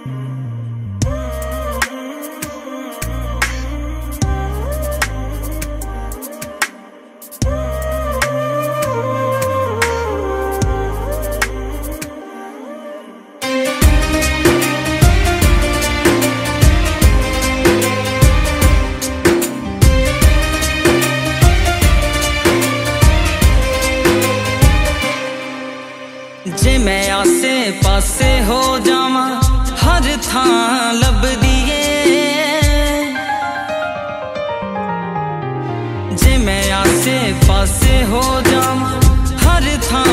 जे मैं आसे पासे हो जावा हर थां लभदी ए, जे मैं आसे पासे हो जावा हर थां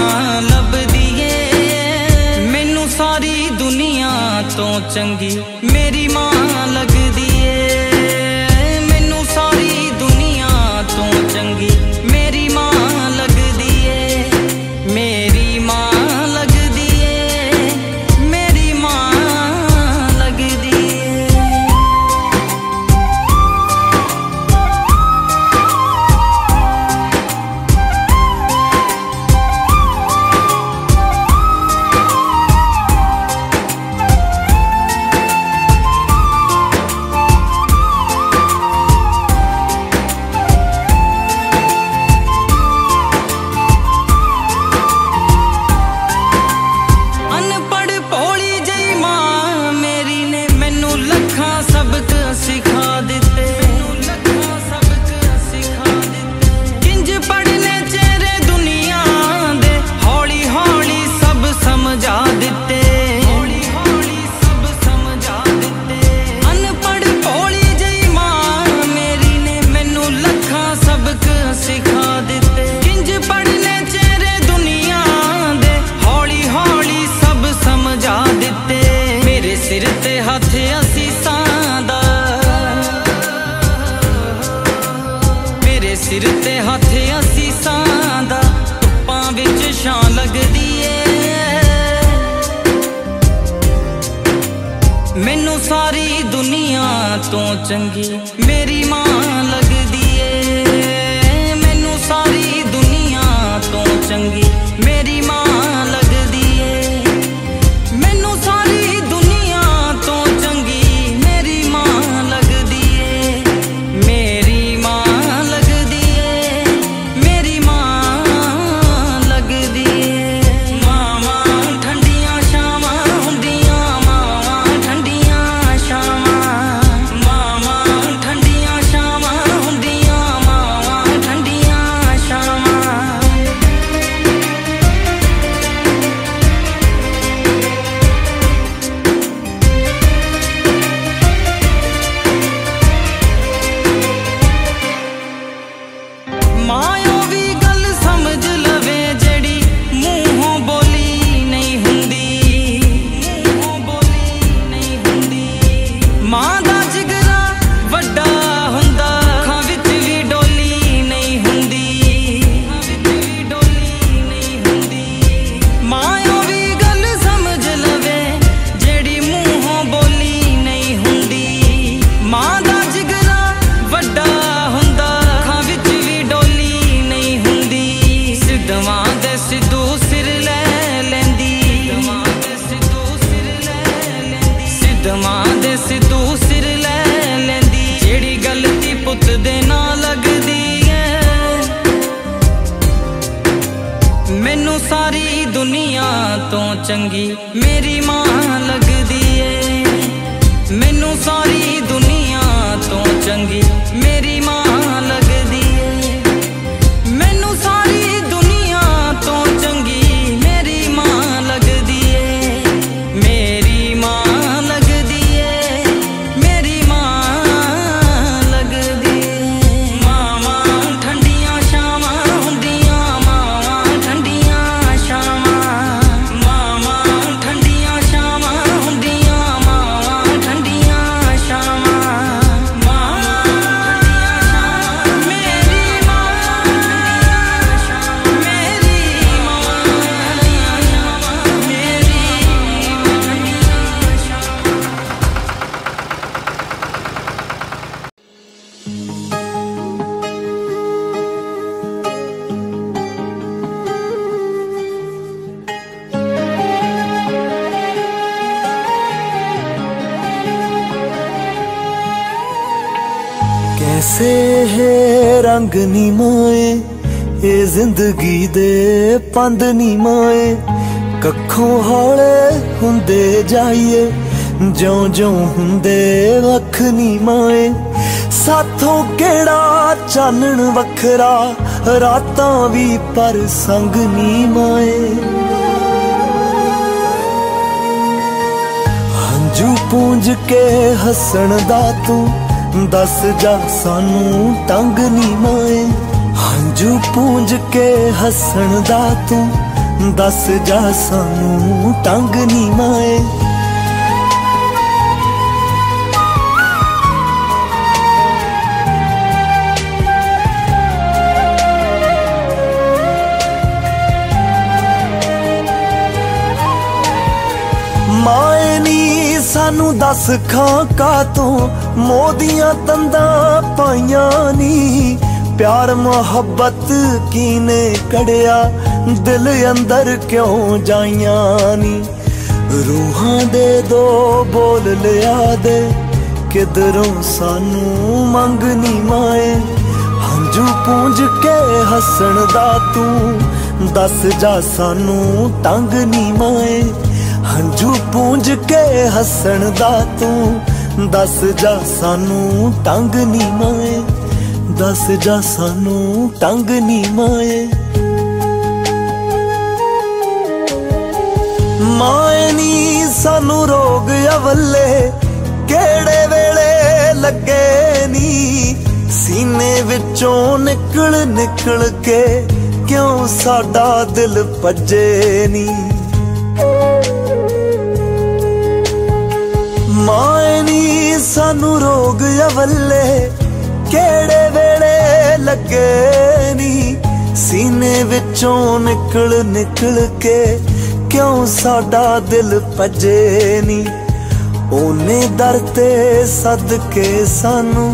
लभदी ए। मैनू सारी दुनिया तो चंगी मेरी मां लगदी ए, मैनू सारी दुनिया तो चंगी मेरी मां लगदी ए। मेरी मां सिर ते हथ असीसां दा धुप्पां विच छां लगदी ए। मैनू सारी दुनिया तो चंगी मेरी मां लगदी ए, मैनू सारी दुनिया तो चंगी मेरी मां लगदी ए। मैनू सारी दुनिया तो चंगी मेरी मां लगदी ए। मेरी मां सारी दुनिया तो चंगी मेरी मां लगदी ए। मैनू सारी दुनिया तो चंगी मेरी मां लगदी ए। मैनू सारी दुनिया तो चंगी मेरी मां लगदी ए। मेरी मां लगदी ए, मेरी मां लगदी ए। मावां ठंडियां शावां हुंदियां, मावां ठंडियां शावां, मावां ठंडियां शावां। ऐसे है रंग नी माए ये जिंदगी दे पंद नी माए कखों हौले हुंदे जाइए ज्यों ज्यों हुंदे वख नी माए साथों केड़ा चानण वखरा रातां भी पर संग नी माए हंजू पूंज के हसन दा तू दस जा सानू तंग नी माए हंजू पूंज के हसन दा तू दस जा सानू तंग नी माए माए नी सानू दस खां का तो मोदियां तंदा पाइया नी प्यार मोहब्बत कीने कड़िया दिल अंदर क्यों जाइया नी रूहां दे दो बोल लिया दे किधरों सानू मंग नी माए हंजू पूंज के हसन दा तू दस जा सानू तंग नी माए हंजू पूंज के हसन दा तू दस जा सानू तंग नी माए दस जा सानू तंग नी माए माए नी सानू रोग अवले केड़े वेले लगे नी सीने विचों निकल निकल के क्यों साडा दिल भजे नी माए नी सानू रोग अवले केड़े वेले लगे नी सीने विचों निकल निकल के क्यों साडा दिल भजे नी ओने दर ते सद के सानू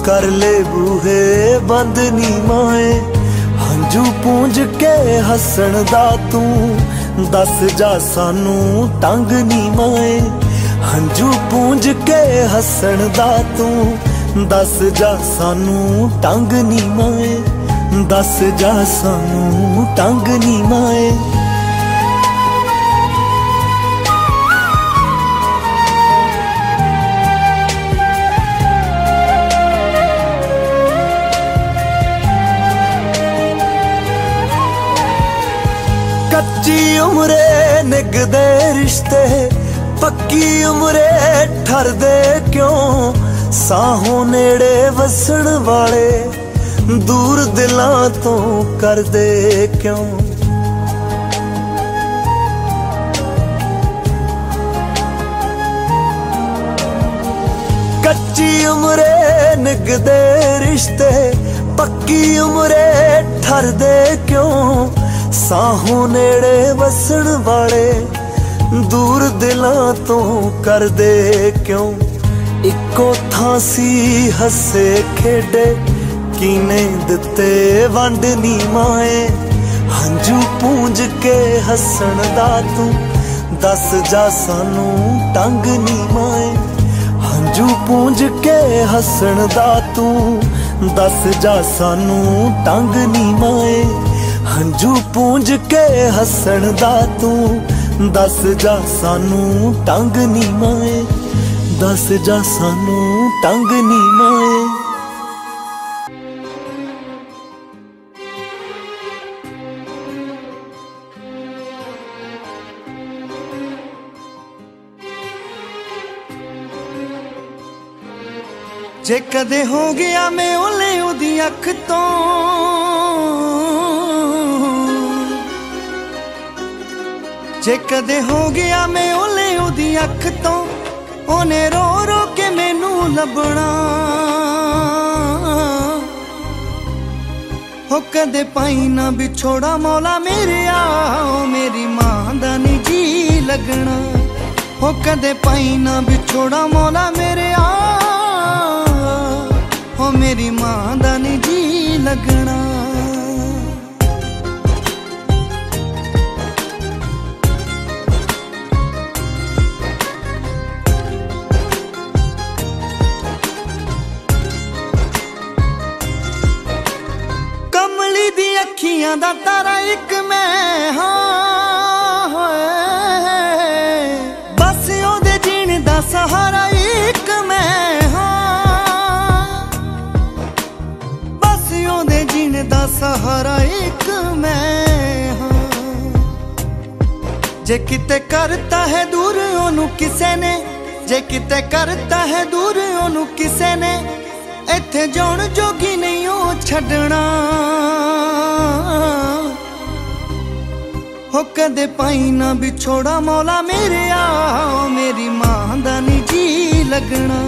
कर ले बूहे बंद नी माए हंजू पूंज के हसन दा तू दस जा सानू तंग नी माए हंजू पूंज के हसन दा तू दस जा सानू तंग नी माए दस जा सानू तंग नी माए कच्ची उम्रे निगदे रिश्ते पक्की उम्रे ठरदे क्यों साहों नेड़े वसण वाले दूर दिलां तो कर दे क्यों कच्ची उम्रे निगदे रिश्ते पक्की उम्रे ठरदे क्यों साहों नेड़े वसण वाले दूर दिलां तो कर दे क्यों इको थांसी हसे खेडे कीने दिते वंड नी माए हंजू पूंज के हसन दा तू दस जा सानू तंग नी माए हंजू पूंज के हसन दा तू दस जा सानू तंग नी माए हंजू पूंज के हसन दा तू दस जा सानू तंग नी माए दस जा सानू तंग नी माए जे कदे हो गया मैं ओले ओदी अख तो जे कदे हो गया मैं ओले ओदी अख तो ओने रो रो के मैनू लभना हो कदे पाई ना बिछोड़ा मौला मेरे आओ मेरी मां दा नी जी लगना हो कदे पाई ना बिछोड़ा मौला मेरे आओ हो मेरी मां दा नी जी लगना दुनिया दा तारा एक मैं हाँ होए बस ओदे जीने दा सहारा एक मैं हाँ बस ओदे जीने दा सहारा एक मैं हाँ जे किते करता है दूर ओनू किसे ने जे किते करता है दूर ओनू किसे ने इत्थे जान जोगी नहीं ओ छड़ना हो कदे पाई ना बिछोड़ा मौला मेरे आ मेरी मां दा नी जी लगना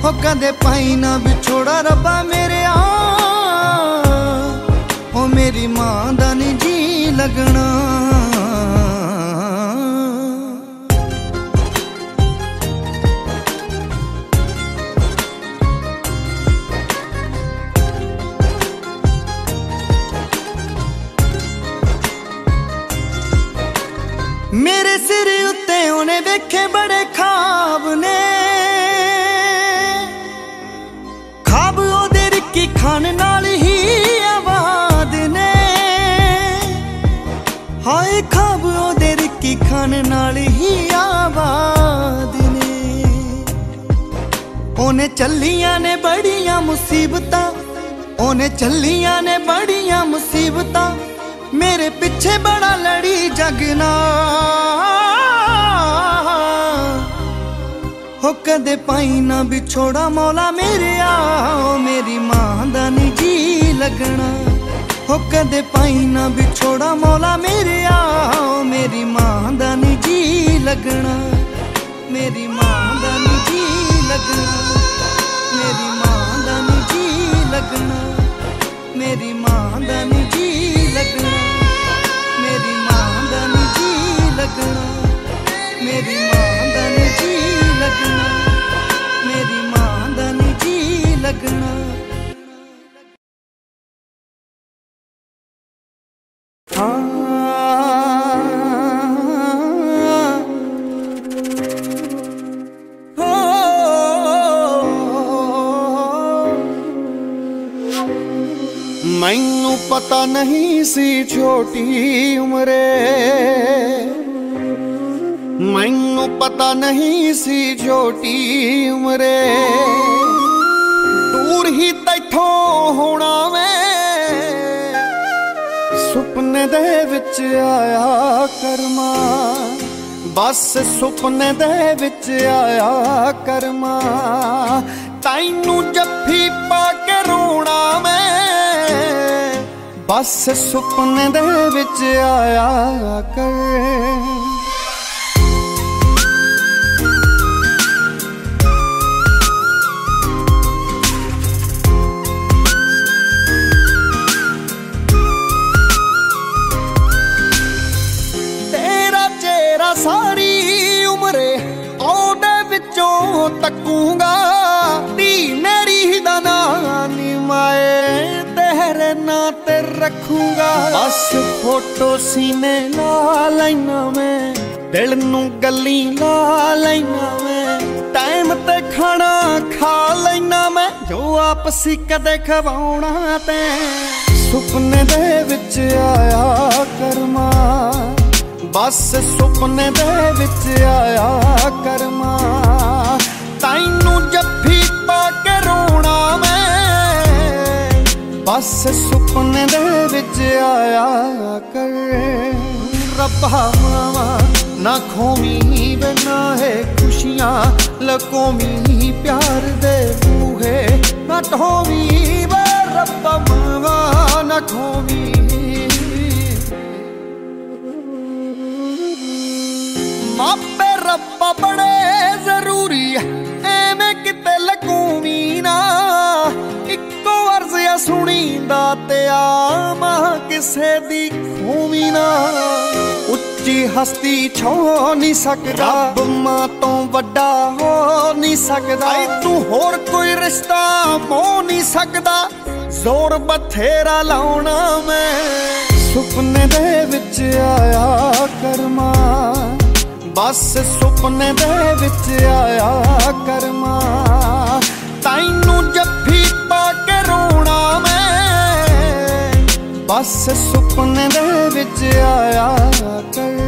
हो कदे पाई ना बिछोड़ा रब्बा मेरे आ ओ मेरी मां दा नी जी लगना मेरे सिर उत्ते उन्हें वेखे बड़े खाब ने खाब ओदे रिक्की खान नाल ही आबाद ने हाय खाब ओदे रिक्की खान नाल ही आबाद ने ओने चलियां ने बड़ियां मुसीबतां ओने चलियां ने बड़ियां मुसीबतां मेरे पिछे बड़ा लड़ी जगना हो कदे पाई ना बिछोड़ा मौला मेरे आओ मेरी मां दा नी जी लगना हो कदे पाई ना बिछोड़ा मौला मेरे आओ मेरी मां दा नी जी लगना मेरी मां दा नी जी लगना मेरी मां दा नी जी लगना मेरी मां दा नी जी लगना मेरी मां दा नी जी लगना मेरी मां दा नी जी लगना मेरी मां दा नी जी लगना मैनू पता नहीं सी छोटी उम्रे मैनू पता नहीं सी छोटी उम्रे दूर ही तैथों होना मैं सुपने दे विच आया करमा बस सुपने दे विच आया करमा तैनू जफ्फी पा के रोना मैं बस सुपने दे विच आया कर तेरा चेहरा सारी उम्रे ओदे विचों तकूंगा धी मेरी दा नानी माए तेरे ना ते रखूंगा बस फोटो सीने ला लेना मैं दिल नू गली ला लेना मैं टाइम ते खाना खा लेना मैं जो आपसी कदे खवाउणा ते सुपने दे विच आया करमा बस सुपने दे विच आया करमा तैनू जफ्फी पा के रोना मैं बस सुपने दे विच आया कर रब्बा मावा ना खोमी बना है खुशियां लकोमी प्यार दे बूहे ना ढोवी वे रब्बा मावा ना खोमी मापे रब्बा बड़े जरूरी है एवें किते लकूमी ना इको अर्ज़ सुनी दा ते आमा किसे दी खूमी ना उच्ची हस्ती छो नहीं सकदा रब मां तो वड्डा हो नहीं सकदा तू होर कोई रिश्ता मो नहीं सकदा जोर बथेरा लाउना मैं सुपने दे विच आया करमा बस सुपने दे विच आया करमा तैनू जफ्फी पा के रोना मैं बस सुपने दे विच आया कर।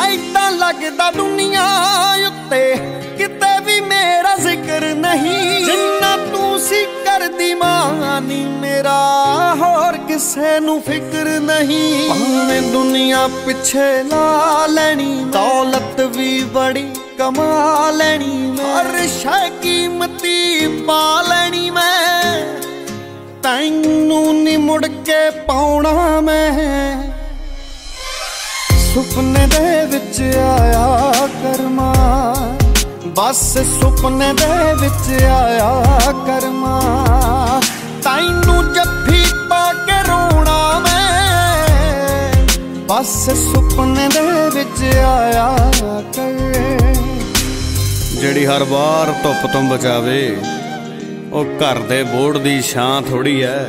ऐदां लगदा दुनिया उत्ते किते भी मेरा जिक्र नहीं, जिन्ना तू सी करदी मानी मेरा होर किसे नू फिक्र नहीं। भावें दुनिया पिछे ला लैनी, दौलत भी बड़ी कमा लैनी, हर शै कीमती पा लैनी मैं, तैनू नी मुड़ के पाउणा मैं। सुपने दे विच आया करमा, बस सुपने दे विच आया करमा, तैनू जफ्फी पा के रोना मैं, बस सुपने दे विच आया कर। ਜਿਹੜੀ हर बार धुप तो बचावे ओ घर दे बोर्ड दी छां थोड़ी है,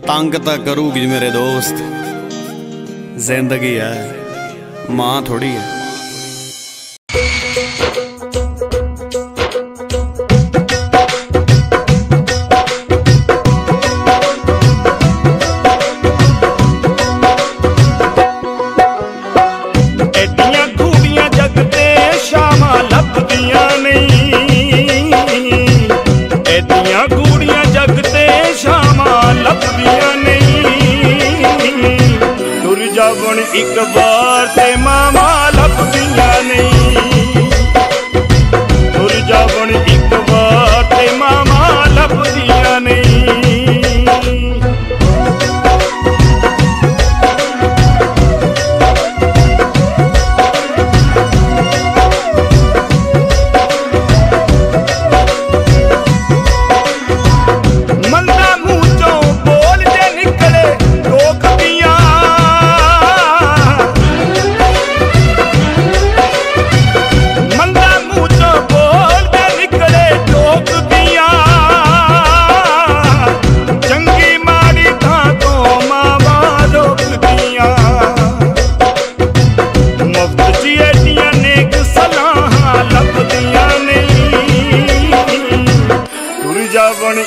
तंग तां करूगी मेरे दोस्त, जिंदगी है मां थोड़ी है। एडियां खूबियां जगते शामा लभदियां नहीं, एडियां खूबियां जगते शामा लभदियां नहीं, तुर जावन एक बार ते मामा लभदियां नहीं, तुर जावन एक बार ते मामा लभदियां नहीं।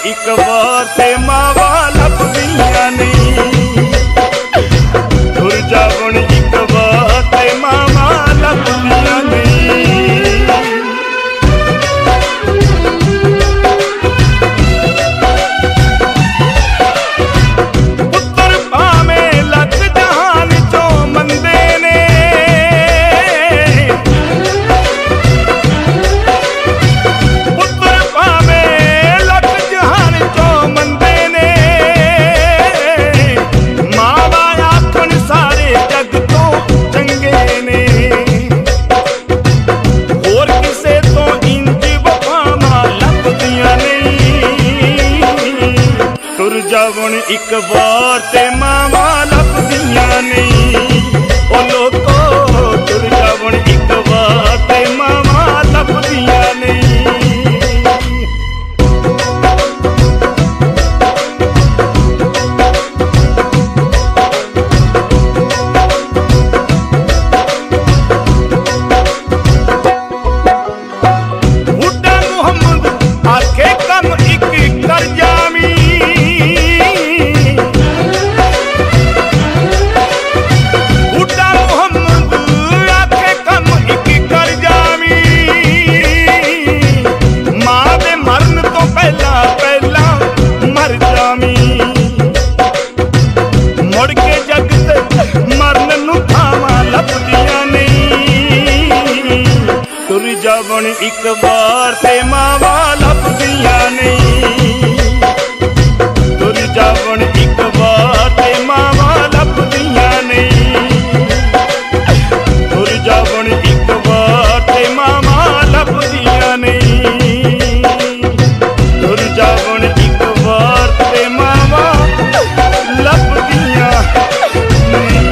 एक बार ते मावा लभदियां नहीं, तुर जावन एक बार ते मावा लभदियां नहीं। पुत्र भावें लख जहान चो मंदे ने, जावन एक बार ते मावा लभदियां नहीं, ओ लोको तुर जावन एक बार ते मावा लभदियां नहीं। बुड्ढा मुहम्मद आखे कम एक कर जामी, मुड़ के जगत मरन नू थावां लभदियां नहीं, तुर जावन एक बार ते मावा लभदियां नहीं, तुर जावन एक बार ते मावा लभदियां नहीं, तुर जावन एक बार ते मावा लभदियां नहीं, तुर जावन एक बार ते मावा लभदियां नहीं।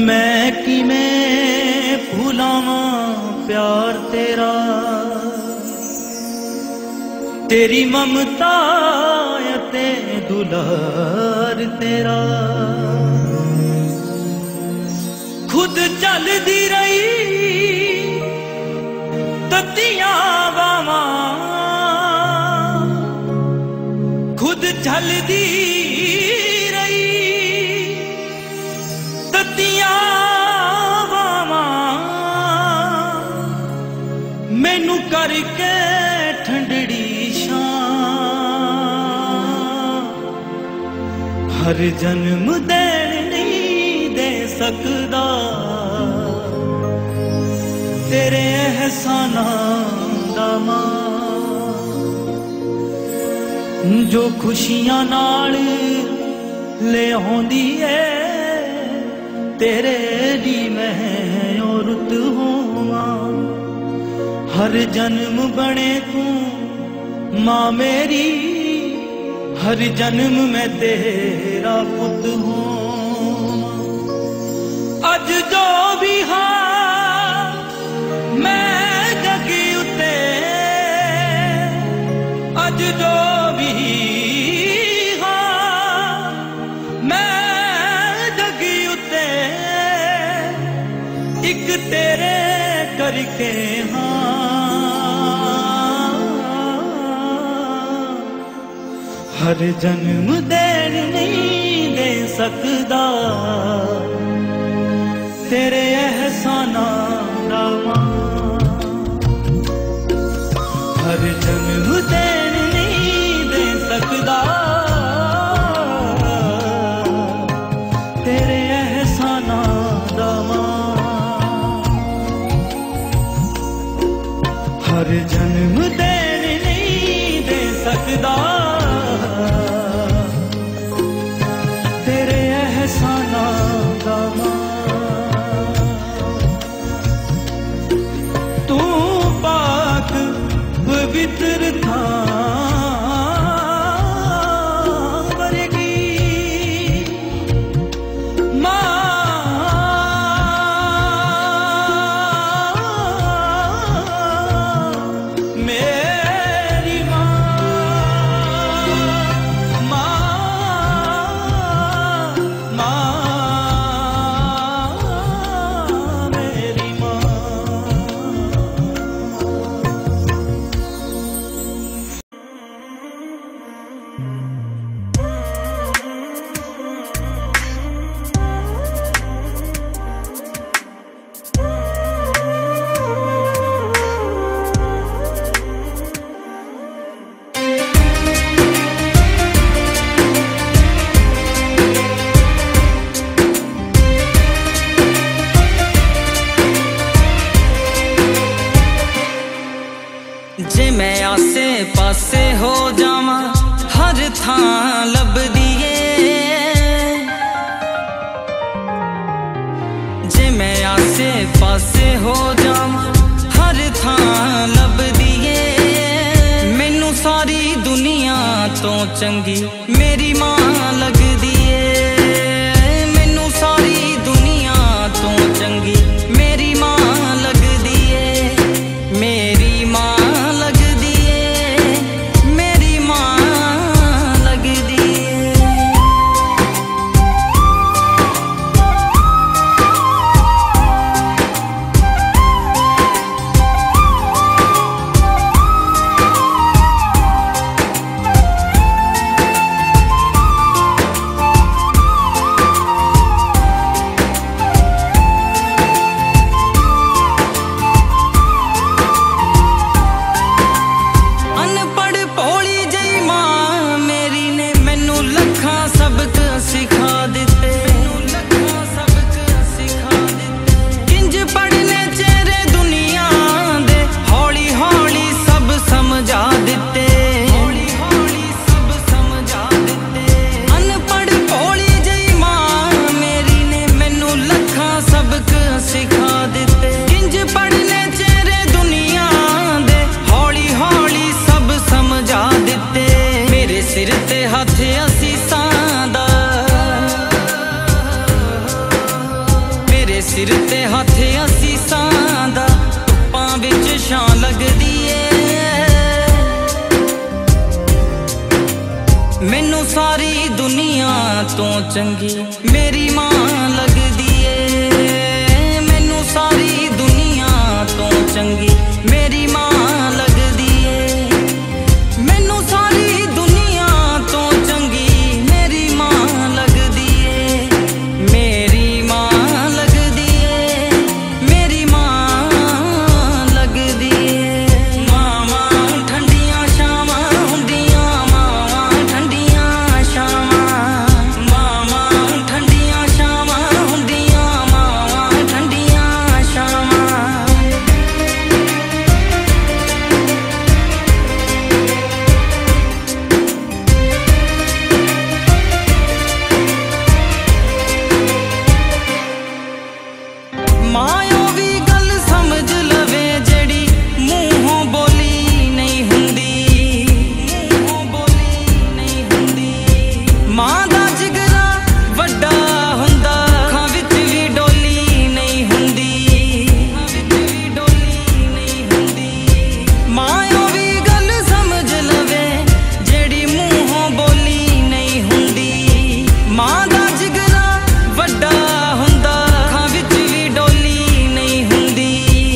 मैं भुलावा प्यार तेरा, तेरी ममता ते दुलार तेरा। खुद चलदी रही ततियां बावां, खुद चलदी रही ततियां बावां, मैनू करके ठंडड़ी हर जन्म देन नहीं दे सकदा, तेरे एहसानां दा मान जो खुशियां नाल ले आउंदी है, तेरे ली मैं ओ रुत होवां। हर जन्म बने तू मां मेरी, हर जन्म में तेरा पुत हूँ। अज जो भी हाँ मैं जगी उते, अज जो भी हाँ मैं जगी उते, एक तेरे करके हाँ। हर जन्म देन नहीं दे सकदा, तेरे एहसानां दा मान। हर जन्म देन नहीं दे सकदा, तेरे एहसानां दा मान। हर जन्म देन नहीं दे सकदा, तेरे एहसानां दा मान। तू पाक पवित्र था वर्गी मां, मेरी मां, जे मैं आसे पासे हो जावां हर थां लभदी ए, जे मैं आसे पासे हो जावां हर थां लभदी ए। मैनू सारी दुनिया तो चंगी मेरी मां लगदी ए, मैनू सारी दुनिया तो चंगी मेरी मां लगदी ए। मेरी मां सिर ते हथ असीसां मैनू सारी दुनिया तो चंगी मेरी मां लगदी ए। मैनू सारी दुनिया तो चंगी मेरी मां लगदी ए। मैनू सारी दुनिया तो चंगी मेरी मां लगदी ए। मेरी मां लगदी ए, मेरी मां लगदी ए। मावां ठंडियां शावां हुंदियां, मावां ठंडियां शावां, मावां ठंडियां शावां हुंदियां, मावां ठंडियां शावां। मायो भी गल समझ लवे जेड़ी मूहों बोली नहीं हुंदी, मूहों बोली नहीं हुंदी। मां दा जिगरा वड्डा हुंदा, अखां विच भी डोली नहीं हुंदी, अखां विच भी डोली नहीं हुंदी। मायो भी गल समझ लवे जेड़ी मूहों बोली नहीं हुंदी। मां दा जिगरा वड्डा हुंदा, अखां विच भी डोली नहीं हुंदी।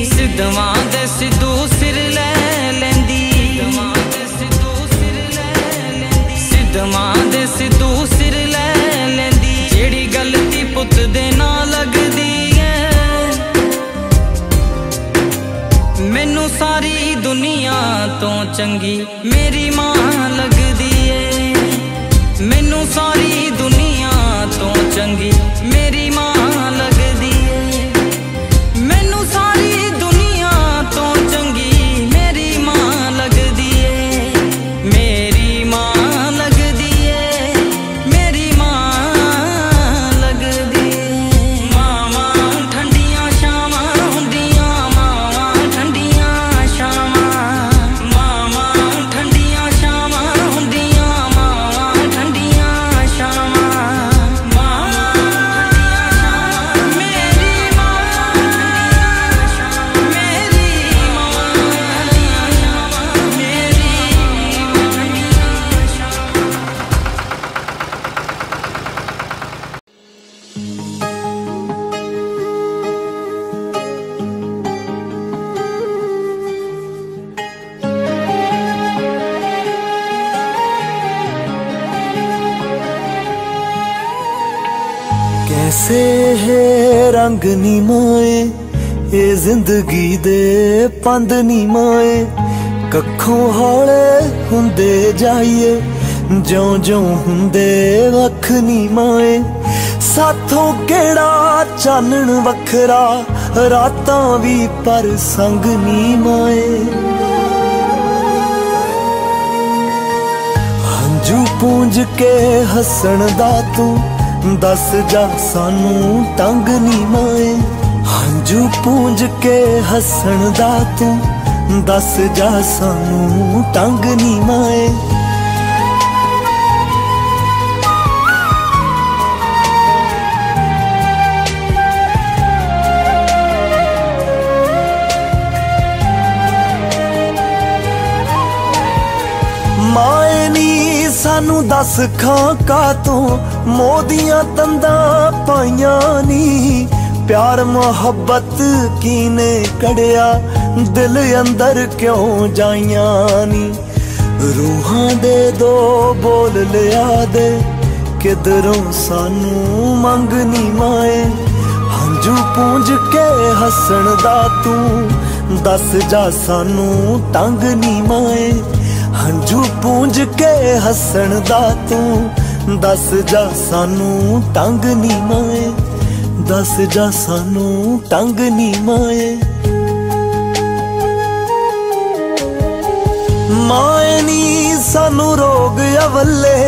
सिद्धवां दे सिद्धू सिर ले लैंदी, सिद्धवां दे सिद्धू सिर ले लैंदी, सिद्धवां दे सिद्धू सिर ले लैंदी। जेड़ी गलती पुत दे ना लगदी है, मैनू सारी दुनिया तो चंगी मेरी मां लगदी ए। मैनू सारी दुनिया तो चंगी मेरी मां लगदी ए। मैनू सारी दुनिया तो चंगी मेरी मां लगदी ए। मेरी मां लगदी ए, मेरी मां लगदी ए। मावां ठंडियां शावां हुंदियां, मावां ठंडियां शावां, मावां ठंडियां शावां हुंदियां, मावां ठंडियां शावां। मावां ठंडियां शावां, मेरी मां ठंडियां शावां, मेरी मां ठंडियां शावां, मेरी मां ठंडियां शावां। कैसे है रंग नी माए ये जिंदगी दे पंद नी माए। कखों हौले हुंदे जाइए ज्यों ज्यों हुंदे वख नी माए। साथों केड़ा चानन वखरा रातां भी पर संग नी माए। हंझू पूंज के हसन दा तू दस जा सानू तंग नी माए। हंझू पूंज के हसन दा तू दस जा सानू तंग नी माए। माए नी सानू दस खां का तू मोदियां तंदा पाइयां नी। प्यार मोहब्बत कीने कड़िया दिल अंदर क्यों जाइयां नी। रूहां दे दो बोल लिया दे किधरों सानू मंग नी माए। हंझू पूंज के हसन दा तू दस जा सानू तंग नी माए। हंझू पूंज के हसन दा तू दस जा सानू तंग नी माए। दस जा सानू तंग नी माए। माए नी सानू रोग अवले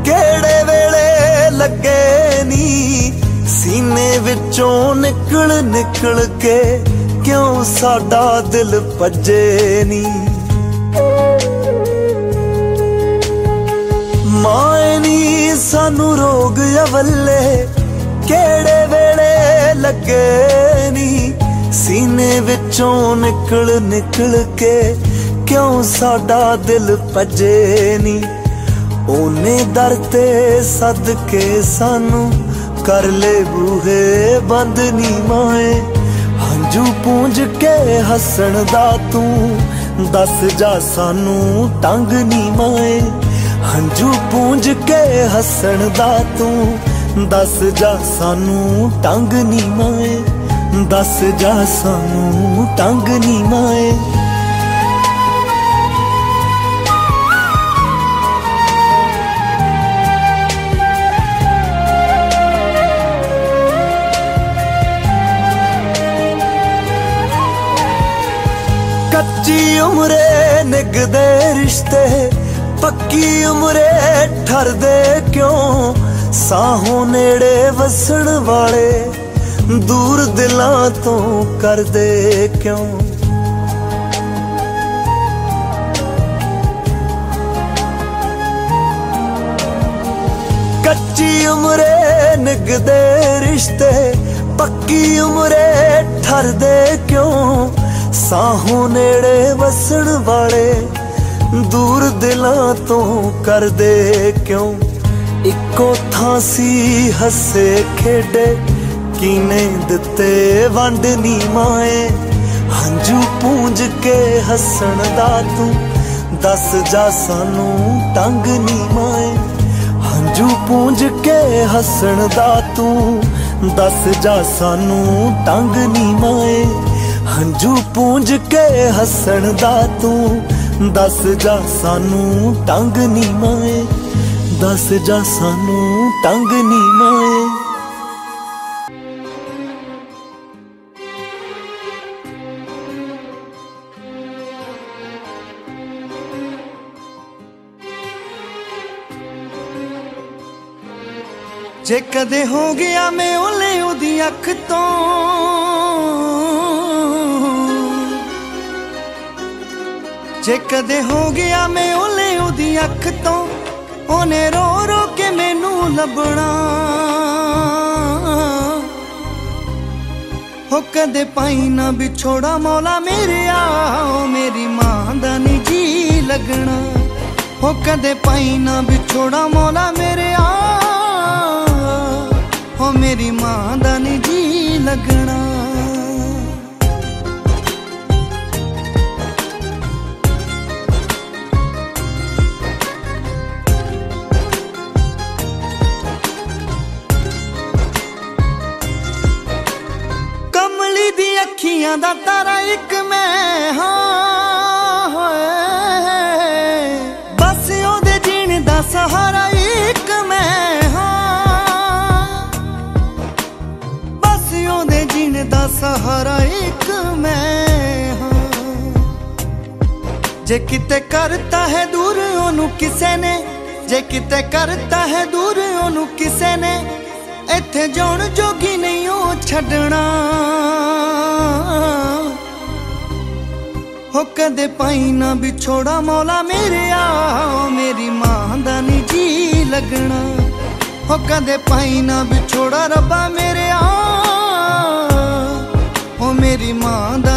केड़े वेले लगे नी। सीने विचों निकल निकल के क्यों साडा दिल भजे नी। माए नी सानू रोग अवले केड़े वेले लगे नी। सीने विचों निकल निकल के क्यों साडा दिल भजे नी। ओने दर ते सदके सानू कर ले बूहे बंद नी माए। हंझू पूंज के हसन दा तू दस जा सानू टंग नी माए। हंझू पूंज के हसन दा तू दस जा सानू टंग नी माए। दस जा सानू टंग नी माए। कच्ची उम्रे निगदे रिश्ते पक्की उम्रे ठरदे क्यों। साहों नेड़े वसण वाले दूर दिलां तो करदे क्यों। कच्ची उम्रे निगदे रिश्ते पक्की उम्रे ठरदे क्यों। साहों नेड़े वसण वाले दूर दिलां तो करदे क्यों। इको थां सी हसे खेडे कीने दिते वंड नी माए। हंझू पूंज के हसन दा तू दस जा सानू टंग नी माए। हंझू पूंज के हसन दा तू दस जा सानू टंग नी माए। हंझू पूंज के हसन दा तू दस जा सानू टंग नी माए। दस जा सानू टंग नी माए। जे कदे हो गया मैं ओले ओदी अख तो जे कदे हो गया मैं ओले ओदी अख तो ओने रो रो के मैनू लभना। हो कदे पाई ना बिछोड़ा मौला मेरे आओ मेरी मां दा नी जी लगना। हो कदे पाई ना बिछोड़ा मौला मेरे हो मेरी मां दा नी जी लगना। कमली दी अखियां दा तारा एक मैं हाँ। बस ओदे जीण दा सहारा एक मैं हाँ। बस ओदे जीण दा सहारा एक मैं हाँ। जे किते करता है दूर ओनू किसे ने। जे किते करता है दूर ओनू किसे ने। इत्थे जाण जोगी नहीं ओ छड्डना। हो कदे पाई ना बिछोड़ा मौला मेरे आओ मेरी मां दा नी जी लगना। हो कदे पाई ना बिछोड़ा रब्बा मेरे आओ हो मेरी मां दा